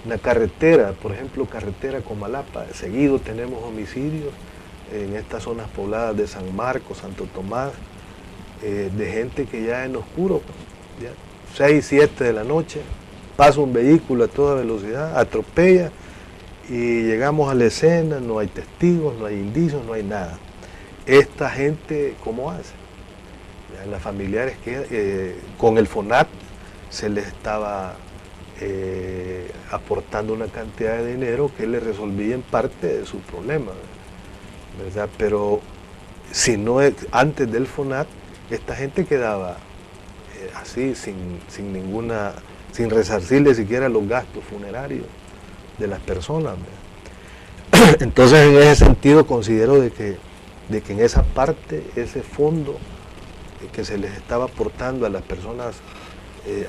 En la carretera, por ejemplo, carretera Comalapa, seguido tenemos homicidios en estas zonas pobladas de San Marcos, Santo Tomás, de gente que ya en oscuro, ya 6, 7 de la noche, pasa un vehículo a toda velocidad, atropella y llegamos a la escena, no hay testigos, no hay indicios, no hay nada. Esta gente, ¿cómo hace? Las familiares que con el FONAT se les estaba aportando una cantidad de dinero que le resolvía en parte de su problema, ¿verdad? Pero si no, antes del FONAT, esta gente quedaba así, sin resarcirle siquiera los gastos funerarios de las personas, ¿verdad? Entonces, en ese sentido, considero de que en esa parte, ese fondo que se les estaba aportando a las personas,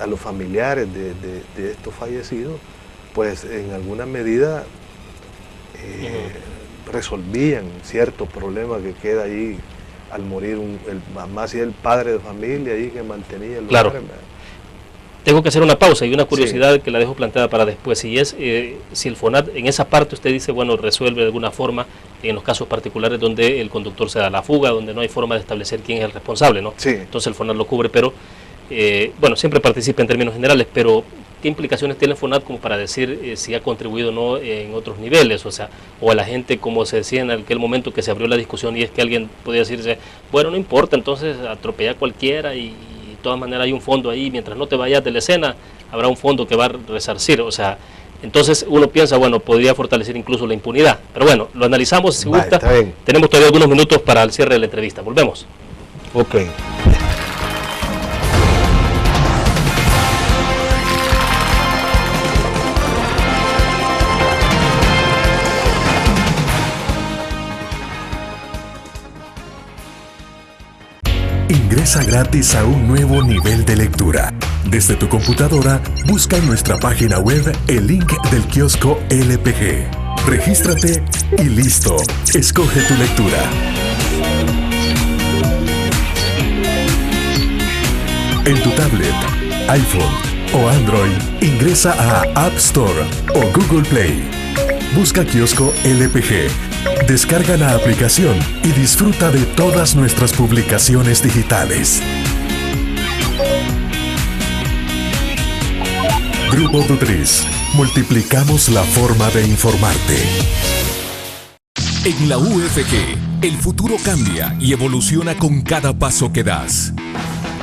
a los familiares de estos fallecidos, pues en alguna medida resolvían cierto problema que queda ahí al morir, más si el padre de familia ahí que mantenía el lugar. Claro. Tengo que hacer una pausa y una curiosidad que la dejo planteada para después. Si el FONAT en esa parte usted dice, bueno, resuelve de alguna forma en los casos particulares donde el conductor se da la fuga, donde no hay forma de establecer quién es el responsable, ¿no? Sí. Entonces el FONAT lo cubre, pero bueno, siempre participa en términos generales, pero ¿qué implicaciones tiene el FONAT como para decir si ha contribuido o no en otros niveles? O sea, o a la gente, como se decía en aquel momento que se abrió la discusión, y es que alguien podía decirse, bueno, no importa, entonces atropella a cualquiera y de todas maneras hay un fondo ahí, mientras no te vayas de la escena, habrá un fondo que va a resarcir. O sea, entonces uno piensa, bueno, podría fortalecer incluso la impunidad. Pero bueno, lo analizamos si gusta. Tenemos todavía algunos minutos para el cierre de la entrevista. Volvemos. Ok. Ingresa gratis a un nuevo nivel de lectura. Desde tu computadora, busca en nuestra página web el link del kiosco LPG. Regístrate y listo. Escoge tu lectura. En tu tablet, iPhone o Android, ingresa a App Store o Google Play. Busca kiosco LPG. Descarga la aplicación y disfruta de todas nuestras publicaciones digitales. Grupo Dutriz. Multiplicamos la forma de informarte. En la UFG, el futuro cambia y evoluciona con cada paso que das.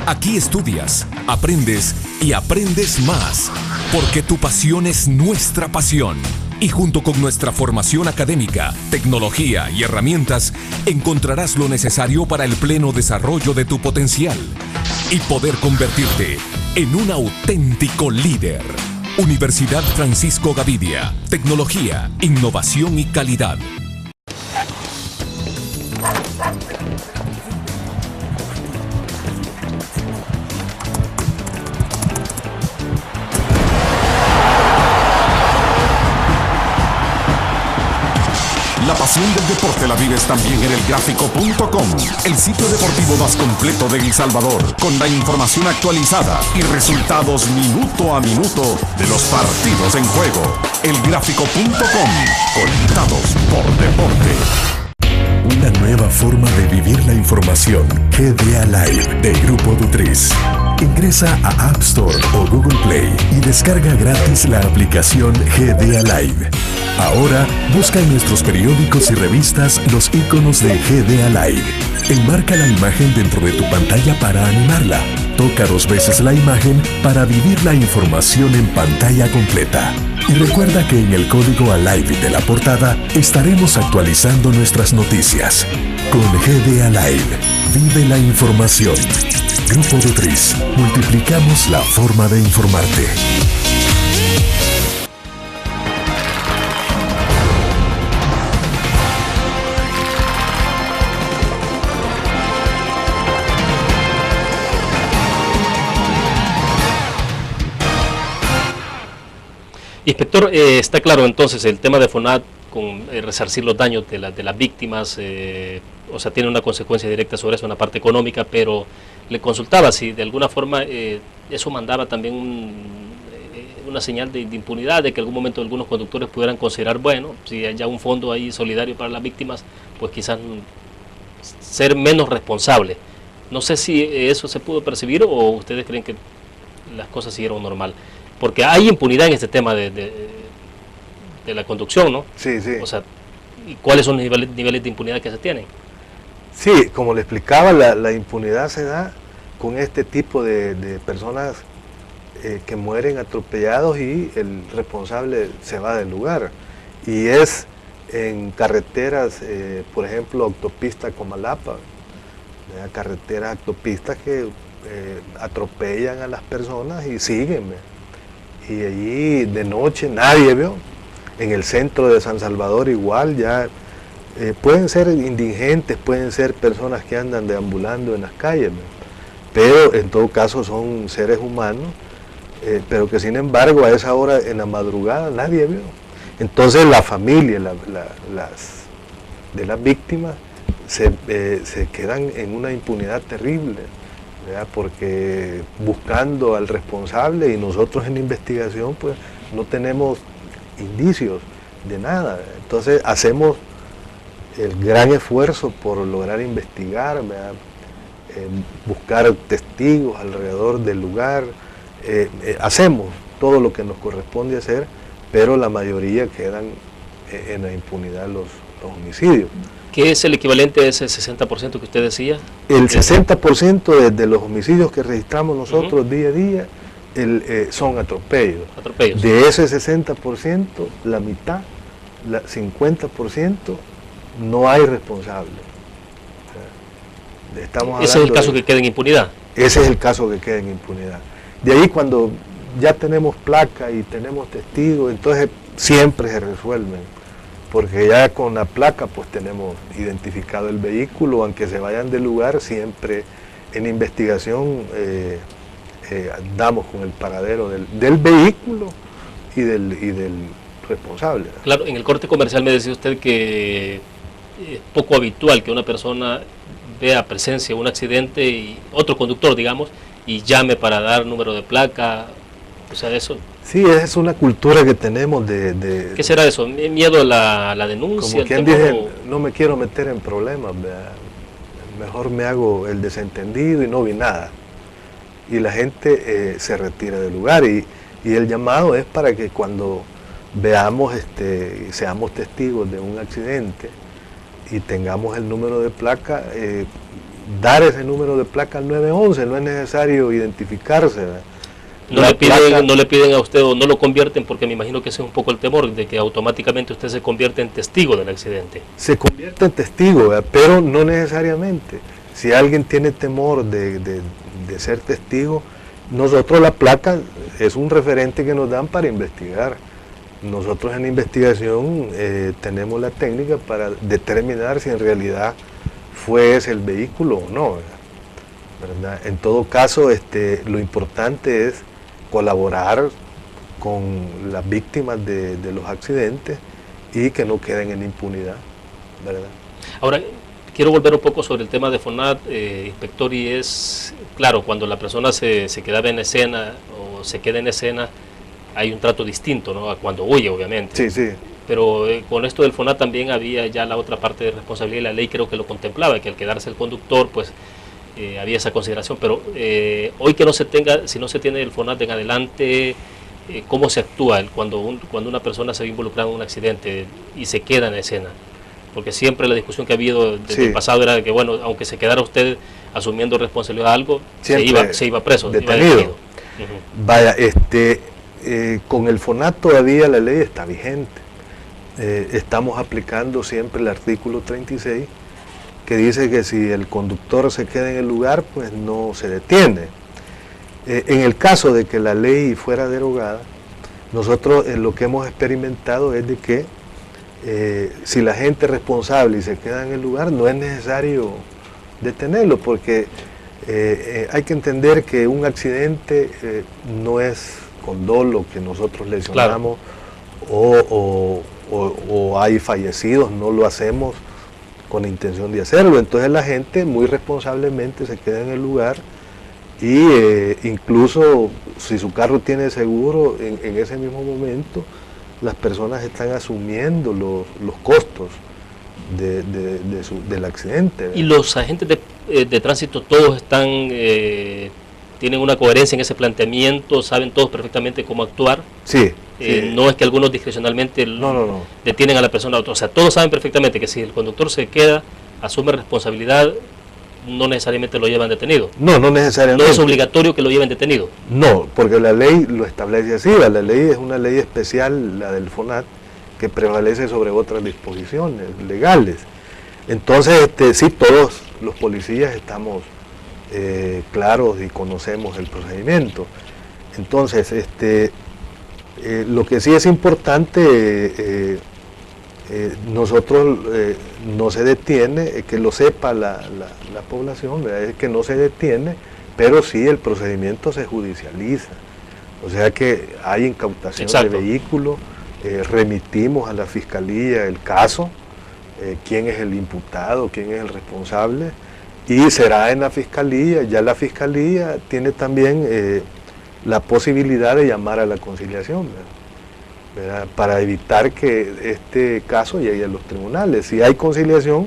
Aquí estudias, aprendes y aprendes más, porque tu pasión es nuestra pasión. Y junto con nuestra formación académica, tecnología y herramientas, encontrarás lo necesario para el pleno desarrollo de tu potencial y poder convertirte en un auténtico líder. Universidad Francisco Gavidia. Tecnología, innovación y calidad. La pasión del deporte la vives también en elgráfico.com, el sitio deportivo más completo de El Salvador, con la información actualizada y resultados minuto a minuto de los partidos en juego. Elgráfico.com, conectados por deporte. Una nueva forma de vivir la información. GDA Live de Grupo Dutriz. Ingresa a App Store o Google Play y descarga gratis la aplicación GDA Live. Ahora busca en nuestros periódicos y revistas los iconos de GDA Live. Enmarca la imagen dentro de tu pantalla para animarla. Toca 2 veces la imagen para vivir la información en pantalla completa. Y recuerda que en el código ALIVE de la portada estaremos actualizando nuestras noticias. Con GDA Live, vive la información. Grupo Dutriz, multiplicamos la forma de informarte. Inspector, está claro entonces el tema de FONAT con resarcir los daños de las víctimas, o sea, tiene una consecuencia directa sobre eso, una parte económica, pero le consultaba si de alguna forma eso mandaba también una señal de impunidad, de que en algún momento algunos conductores pudieran considerar, bueno, si hay ya un fondo ahí solidario para las víctimas, pues quizás ser menos responsable. No sé si eso se pudo percibir o ustedes creen que las cosas siguieron normal. Porque hay impunidad en este tema de la conducción, ¿no? Sí, sí. O sea, ¿y cuáles son los niveles de impunidad que se tienen? Sí, como le explicaba, la impunidad se da con este tipo de personas que mueren atropellados y el responsable se va del lugar. Y es en carreteras, por ejemplo, autopista Comalapa, carreteras, autopistas que atropellan a las personas y siguen. Y allí de noche nadie vio. En el centro de San Salvador igual, ya pueden ser indigentes, pueden ser personas que andan deambulando en las calles, pero en todo caso son seres humanos, pero que sin embargo a esa hora en la madrugada nadie vio. Entonces la familia de las víctimas se quedan en una impunidad terrible, ¿verdad? Porque buscando al responsable y nosotros en investigación pues no tenemos indicios de nada. Entonces hacemos el gran esfuerzo por lograr investigar, ¿verdad? Buscar testigos alrededor del lugar, hacemos todo lo que nos corresponde hacer, pero la mayoría quedan en la impunidad los homicidios. ¿Qué es el equivalente a ese 60% que usted decía? El 60% de los homicidios que registramos nosotros día a día son atropellos. De ese 60%, la mitad, 50%, no hay responsable. ¿Ese es el caso que queda en impunidad? Ese es el caso que queda en impunidad. De ahí cuando ya tenemos placa y tenemos testigos, entonces siempre se resuelven. Porque ya con la placa pues tenemos identificado el vehículo, aunque se vayan del lugar, siempre en investigación damos con el paradero del vehículo y del responsable. Claro, en el corte comercial me decía usted que es poco habitual que una persona vea presencia de un accidente y otro conductor, digamos, y llame para dar número de placa, o sea, eso. Sí, es una cultura que tenemos de ¿Qué será eso? ¿Miedo a la denuncia? Como quien dice, no me quiero meter en problemas, ¿verdad? Mejor me hago el desentendido y no vi nada. Y la gente se retira del lugar y el llamado es para que cuando veamos, seamos testigos de un accidente y tengamos el número de placa, dar ese número de placa al 911, no es necesario identificarse, ¿verdad? No le piden a usted o no lo convierten, porque me imagino que ese es un poco el temor, de que automáticamente usted se convierte en testigo del accidente. Se convierte en testigo, ¿verdad? Pero no necesariamente. Si alguien tiene temor de ser testigo, nosotros la placa es un referente que nos dan para investigar. Nosotros en investigación tenemos la técnica para determinar si en realidad fue ese el vehículo o no, ¿verdad? En todo caso, lo importante es colaborar con las víctimas de los accidentes y que no queden en impunidad. ¿verdad? Ahora, quiero volver un poco sobre el tema de FONAT, inspector, y es, claro, cuando la persona se quedaba en escena o se queda en escena, hay un trato distinto, ¿no?, a cuando huye, obviamente. Sí, sí. Pero con esto del FONAT también había ya la otra parte de responsabilidad, y la ley creo que lo contemplaba, que al quedarse el conductor, pues había esa consideración. Pero hoy que no se tenga, si no se tiene el FONAT en adelante, ¿cómo se actúa cuando una persona se ve involucrada en un accidente y se queda en escena? Porque siempre la discusión que ha habido desde el pasado era que, bueno, aunque se quedara usted asumiendo responsabilidad de algo, se iba preso, detenido. Vaya, con el FONAT todavía la ley está vigente. Estamos aplicando siempre el artículo 36, que dice que si el conductor se queda en el lugar, pues no se detiene. En el caso de que la ley fuera derogada, nosotros lo que hemos experimentado es de que si la gente es responsable y se queda en el lugar, no es necesario detenerlo, porque hay que entender que un accidente no es con dolo que nosotros lesionamos, claro, o hay fallecidos, no lo hacemos con intención de hacerlo. Entonces la gente muy responsablemente se queda en el lugar y incluso si su carro tiene seguro, en ese mismo momento las personas están asumiendo los costos del accidente, ¿verdad? ¿Y los agentes de tránsito todos están tienen una coherencia en ese planteamiento, saben todos perfectamente cómo actuar? Sí. Sí. No es que algunos discrecionalmente no. detienen a la persona, o sea, todos saben perfectamente que si el conductor se queda, asume responsabilidad, no necesariamente lo llevan detenido. No necesariamente. No es obligatorio que lo lleven detenido. No, porque la ley lo establece así. La ley es una ley especial, la del FONAT, que prevalece sobre otras disposiciones legales. Entonces, sí, todos los policías estamos claros y conocemos el procedimiento. Entonces, lo que sí es importante, nosotros no se detiene, que lo sepa la población, ¿verdad? Es que no se detiene, pero sí el procedimiento se judicializa. O sea que hay incautación de vehículos, remitimos a la fiscalía el caso, quién es el imputado, quién es el responsable, y será en la fiscalía. Ya la fiscalía tiene también la posibilidad de llamar a la conciliación, ¿verdad? Para evitar que este caso llegue a los tribunales. Si hay conciliación,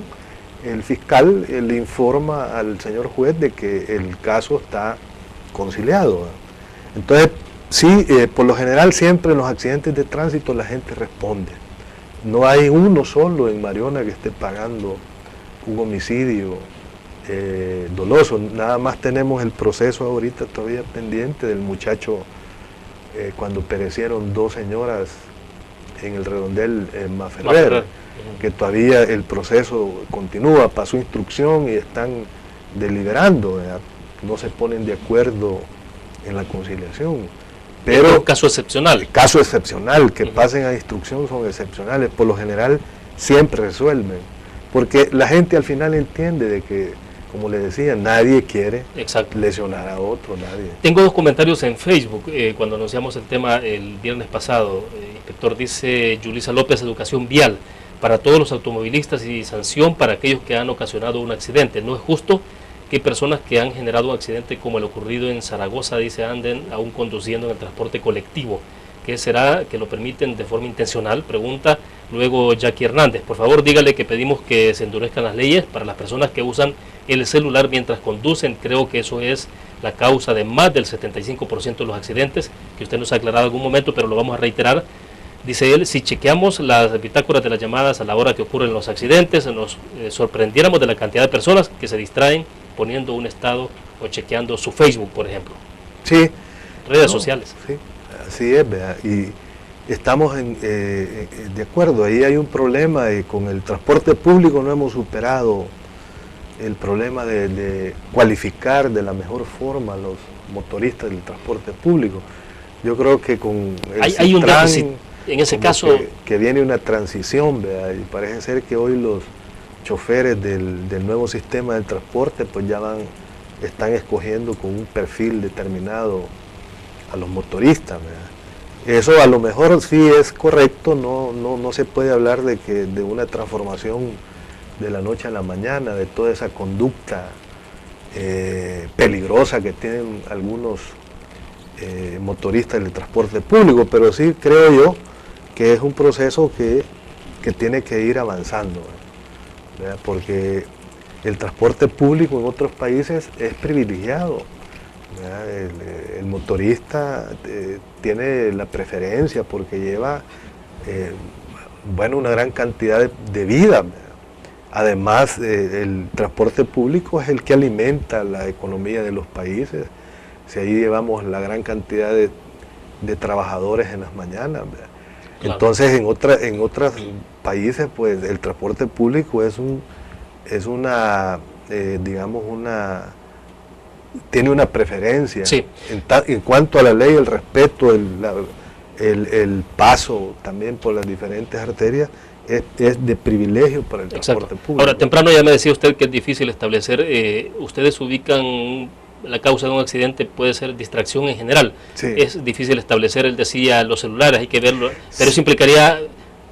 el fiscal le informa al señor juez de que el caso está conciliado, ¿verdad? Entonces, sí, por lo general siempre en los accidentes de tránsito la gente responde. No hay uno solo en Mariona que esté pagando un homicidio doloso. Nada más tenemos el proceso ahorita todavía pendiente del muchacho cuando perecieron 2 señoras en el redondel Maferrer, que todavía el proceso continúa, pasó instrucción y están deliberando, ¿verdad? No se ponen de acuerdo en la conciliación. Pero es un caso excepcional. Caso excepcional, que pasen a instrucción son excepcionales, por lo general siempre resuelven, porque la gente al final entiende de que, como le decía, nadie quiere lesionar a otro, nadie. Tengo 2 comentarios en Facebook, cuando anunciamos el tema el viernes pasado. Inspector, dice Yulisa López, educación vial para todos los automovilistas y sanción para aquellos que han ocasionado un accidente. No es justo que personas que han generado un accidente como el ocurrido en Zaragoza, dice, anden aún conduciendo en el transporte colectivo. ¿Qué será que lo permiten de forma intencional? Pregunta luego Jackie Hernández. Por favor, dígale que pedimos que se endurezcan las leyes para las personas que usan el celular mientras conducen. Creo que eso es la causa de más del 75% de los accidentes, que usted nos ha aclarado en algún momento, pero lo vamos a reiterar. Dice él, si chequeamos las bitácoras de las llamadas a la hora que ocurren los accidentes, nos sorprendiéramos de la cantidad de personas que se distraen poniendo un estado o chequeando su Facebook, por ejemplo. Sí. Redes sociales. Sí, así es, ¿verdad? Y estamos de acuerdo, ahí hay un problema, con el transporte público no hemos superado el problema de cualificar de la mejor forma a los motoristas del transporte público. Yo creo que con el hay un déficit en ese caso. Que viene una transición, ¿verdad? Y parece ser que hoy los choferes del nuevo sistema de transporte pues ya están escogiendo con un perfil determinado a los motoristas, ¿verdad? Eso a lo mejor sí es correcto, no se puede hablar de una transformación de la noche a la mañana, de toda esa conducta peligrosa que tienen algunos motoristas del transporte público, pero sí creo yo que es un proceso que tiene que ir avanzando, ¿verdad? Porque el transporte público en otros países es privilegiado, ¿verdad? El motorista tiene la preferencia porque lleva una gran cantidad de vida, ¿verdad? Además, el transporte público es el que alimenta la economía de los países. Si ahí llevamos la gran cantidad de trabajadores en las mañanas, ¿verdad? Claro. Entonces, en otros países, pues el transporte público tiene una preferencia. Sí. En cuanto a la ley, el respeto, el paso también por las diferentes arterias, es de privilegio para el transporte público. Ahora, temprano ya me decía usted que es difícil establecer, ustedes ubican la causa de un accidente, puede ser distracción en general. Sí. Es difícil establecer, él decía, los celulares, hay que verlo, pero eso implicaría,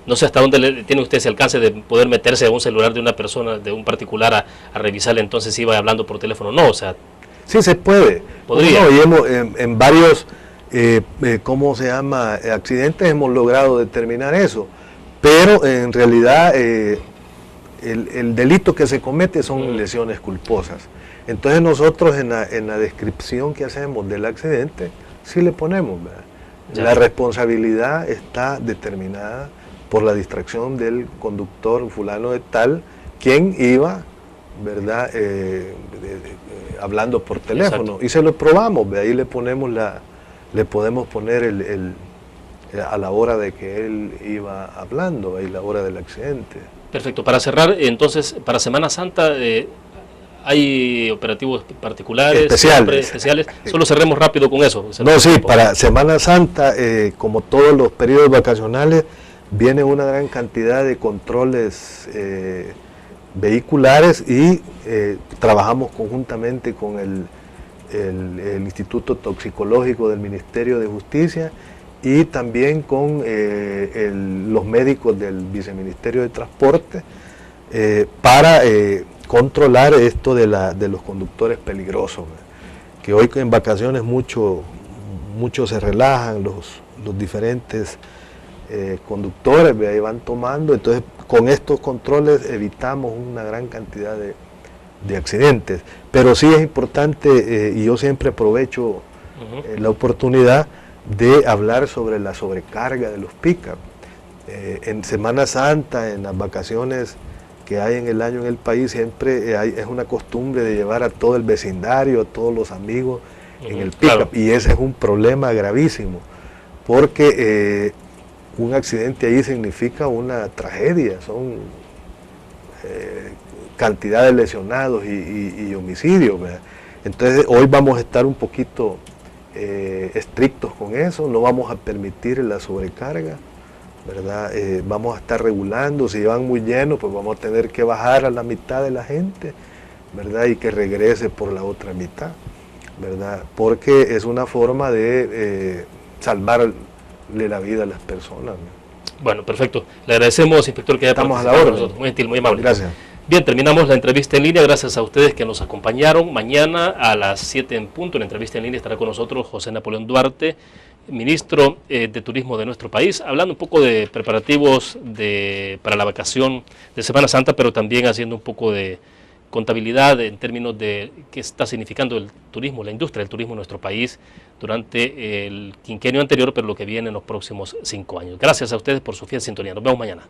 no sé hasta dónde tiene usted ese alcance de poder meterse a un celular de una persona, de un particular, a revisarle, entonces iba hablando por teléfono, no, o sea... Sí, se puede. Podría. En varios, accidentes hemos logrado determinar eso. Pero en realidad el delito que se comete son lesiones culposas. Entonces nosotros en la descripción que hacemos del accidente, sí le ponemos, ¿verdad? La responsabilidad está determinada por la distracción del conductor fulano de tal, quien iba, ¿verdad? Hablando por teléfono. Exacto. Y se lo probamos, ¿verdad? Ahí le podemos poner a la hora de que él iba hablando, ahí la hora del accidente. Perfecto. Para cerrar, entonces, para Semana Santa hay operativos particulares, especiales. Solo cerremos rápido con eso. No, sí, para Semana Santa, como todos los periodos vacacionales, viene una gran cantidad de controles vehiculares y trabajamos conjuntamente con el Instituto Toxicológico del Ministerio de Justicia y también con los médicos del Viceministerio de Transporte para controlar esto de los conductores peligrosos, que hoy en vacaciones muchos se relajan, los diferentes conductores, ahí van tomando, entonces con estos controles evitamos una gran cantidad de accidentes, pero sí es importante, y yo siempre aprovecho la oportunidad de hablar sobre la sobrecarga de los pick-up. En Semana Santa, en las vacaciones que hay en el año en el país, siempre es una costumbre de llevar a todo el vecindario, a todos los amigos en el pick-up, claro. Y ese es un problema gravísimo, porque un accidente ahí significa una tragedia, son cantidad de lesionados y homicidios, ¿verdad? Entonces hoy vamos a estar un poquito estrictos con eso, no vamos a permitir la sobrecarga, ¿verdad? Vamos a estar regulando, si van muy llenos, pues vamos a tener que bajar a la mitad de la gente, ¿verdad? Y que regrese por la otra mitad, ¿verdad? Porque es una forma de salvarle la vida a las personas, ¿no? Bueno, perfecto. Le agradecemos, inspector, que haya participado con nosotros. Muy gentil, muy amable. Gracias. Bien, terminamos la entrevista en línea. Gracias a ustedes que nos acompañaron. Mañana a las 7 en punto, en la entrevista en línea, estará con nosotros José Napoleón Duarte, ministro de Turismo de nuestro país, hablando un poco de preparativos para la vacación de Semana Santa, pero también haciendo un poco de contabilidad en términos de qué está significando el turismo, la industria del turismo en nuestro país durante el quinquenio anterior, pero lo que viene en los próximos 5 años. Gracias a ustedes por su fiel sintonía. Nos vemos mañana.